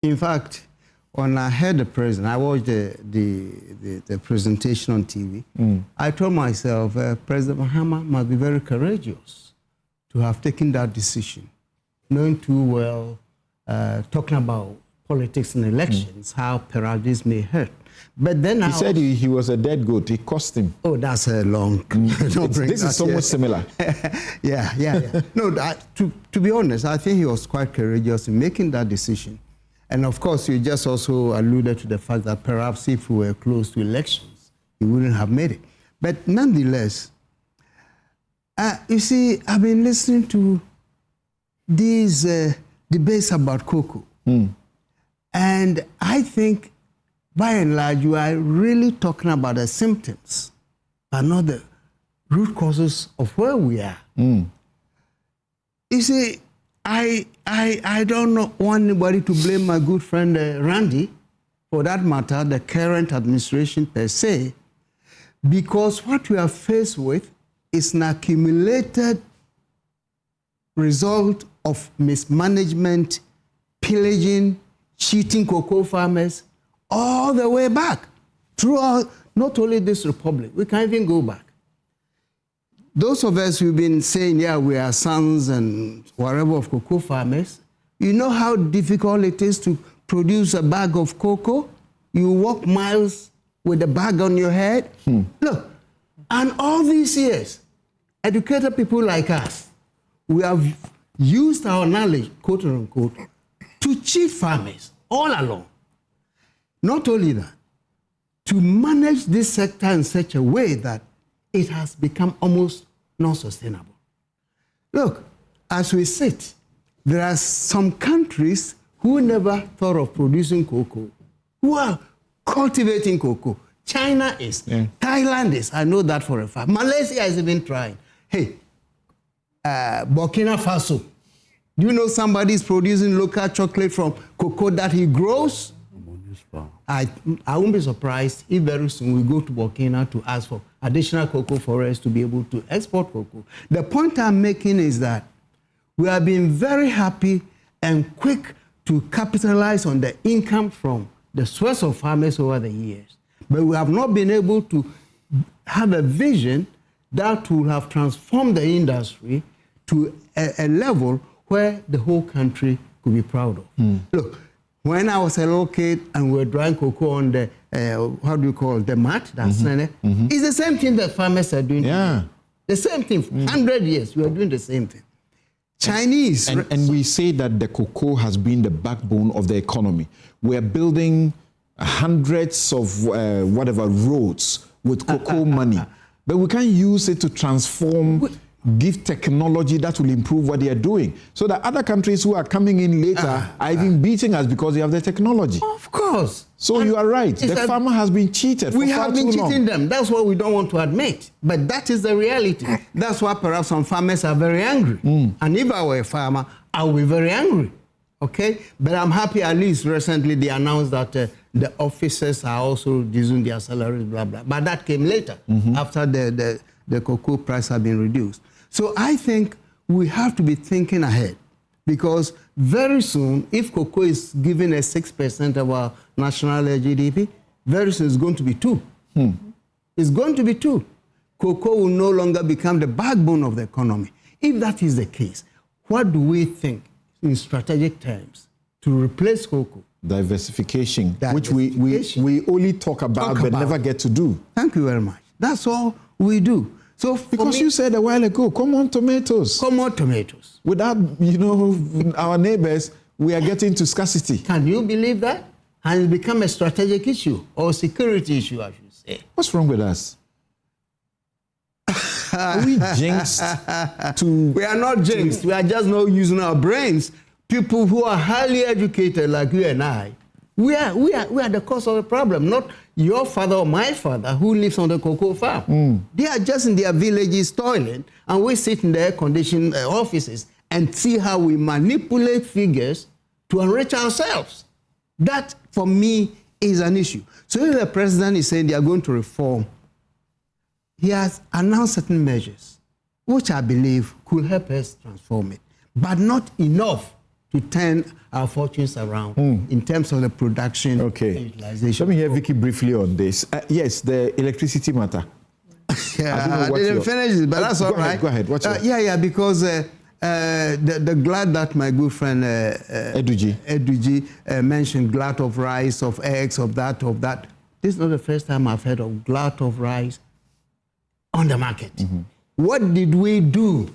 In fact, when I heard the president, I watched the presentation on TV, I told myself, President Mahama must be very courageous to have taken that decision, knowing too well, talking about politics and elections, how perhaps may hurt. But then he said he was a dead goat. It cost him. Oh, that's a long. This is somewhat similar. Yeah. No, to be honest, I think he was quite courageous in making that decision. And of course, you just also alluded to the fact that perhaps if we were close to elections, he wouldn't have made it. But nonetheless, you see, I've been listening to these debates about cocoa. And I think, by and large, you are really talking about the symptoms, but not the root causes of where we are. You see, I don't want anybody to blame my good friend Randy, for that matter, the current administration per se, because what we are faced with is an accumulated result of mismanagement, pillaging, cheating cocoa farmers, all the way back throughout not only this republic, we can even go back. Those of us who've been saying, yeah, we are sons and whatever of cocoa farmers, you know how difficult it is to produce a bag of cocoa? You walk miles with a bag on your head. Look, and all these years, educated people like us, we have used our knowledge, quote unquote, to cheat farmers all along. Not only that, to manage this sector in such a way that it has become almost non-sustainable. Look, as we sit, there are some countries who never thought of producing cocoa, who are cultivating cocoa. China is, Thailand is, I know that for a fact. Malaysia is even trying. Hey, Burkina Faso, do you know somebody is producing local chocolate from cocoa that he grows? I won't be surprised if very soon we go to Burkina to ask for additional cocoa for us to be able to export cocoa. The point I'm making is that we have been very happy and quick to capitalize on the income from the sweat of farmers over the years. But we have not been able to have a vision that will have transformed the industry to a level where the whole country could be proud of. Look, when I was a little kid and we were drying cocoa on the, how do you call it, the mat, that's it's the same thing that farmers are doing. Yeah. The same thing, 100 years, we are doing the same thing. Chinese. And we say that the cocoa has been the backbone of the economy. We are building hundreds of roads with cocoa money, but we can't use it to transform, give technology that will improve what they are doing. So that other countries who are coming in later are even beating us because they have the technology. Of course. So you are right. The farmer has been cheated. We have been cheating them. That's what we don't want to admit. But that is the reality. That's why perhaps some farmers are very angry. And if I were a farmer, I would be very angry. Okay? But I'm happy at least recently they announced that the officers are also reducing their salaries, blah, blah. But that came later, after the cocoa price had been reduced. So I think we have to be thinking ahead, because very soon, if cocoa is given a 6% of our national GDP, very soon it's going to be 2. It's going to be 2. Cocoa will no longer become the backbone of the economy. If that is the case, what do we think in strategic terms to replace cocoa? Diversification. Which we only talk about but never get to do. Thank you very much. That's all we do. So because you said a while ago, common tomatoes. Common tomatoes. Without, our neighbors, we are getting to scarcity. Can you believe that? And it's become a strategic issue or security issue, I should say. What's wrong with us? Are we jinxed to... We are not jinxed. We are just not using our brains. People who are highly educated like you and I, we are the cause of the problem, not your father or my father who lives on the cocoa farm. They are just in their villages toiling, and we sit in the air-conditioned offices and see how we manipulate figures to enrich ourselves. That, for me, is an issue. So if the president is saying they are going to reform, he has announced certain measures, which I believe could help us transform it, but not enough to turn our fortunes around in terms of the production and utilization. Let me hear Vicky briefly on this. Yes, the electricity matter. Yeah, I didn't finish it, but that's all right. Go ahead. What's because the glad that my good friend Eduji mentioned, glut of rice, of eggs, of that. This is not the first time I've heard of glut of rice on the market. What did we do?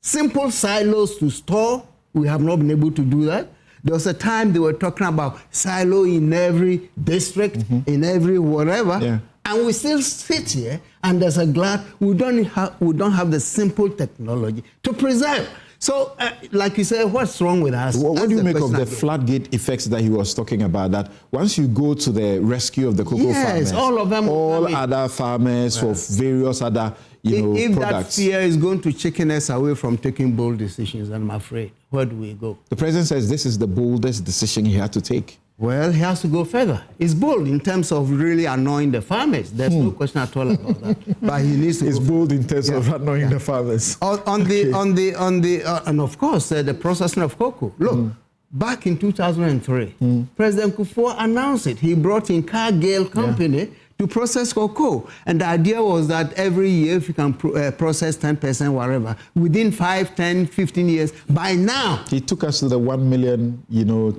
Simple silos to store. We have not been able to do that. There was a time they were talking about silo in every district, in every whatever. Yeah. And we still sit here, and there's a glut. We don't have the simple technology to preserve. So, like you said, what's wrong with us? What do you make of the floodgate effects that he was talking about? That once you go to the rescue of the cocoa farmers, all of them, all other farmers of various other if products. That fear is going to chicken us away from taking bold decisions, I'm afraid, where do we go? The president says this is the boldest decision he had to take. Well, he has to go further. It's bold in terms of really annoying the farmers. There's no question at all about that. But he needs to. It's bold in terms of annoying the farmers. And of course, the processing of cocoa. Look, back in 2003, President Kufuor announced it. He brought in Cargill Company to process cocoa. And the idea was that every year, if you can process 10%, whatever, within 5, 10, 15 years, by now. He took us to the 1 million,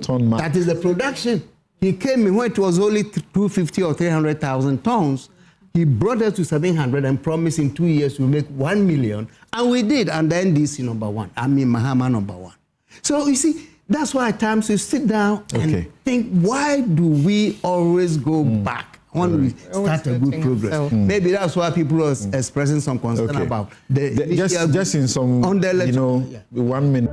ton mark. That is the production. He came in when it was only 250 or 300,000 tons. He brought us to 700 and promised in 2 years we'll make 1 million. And we did. And then DC #1. Mahama #1. So you see, that's why at times you sit down and think, why do we always go back when we start a good progress? Maybe that's why people are expressing some concern about just in some, 1 minute.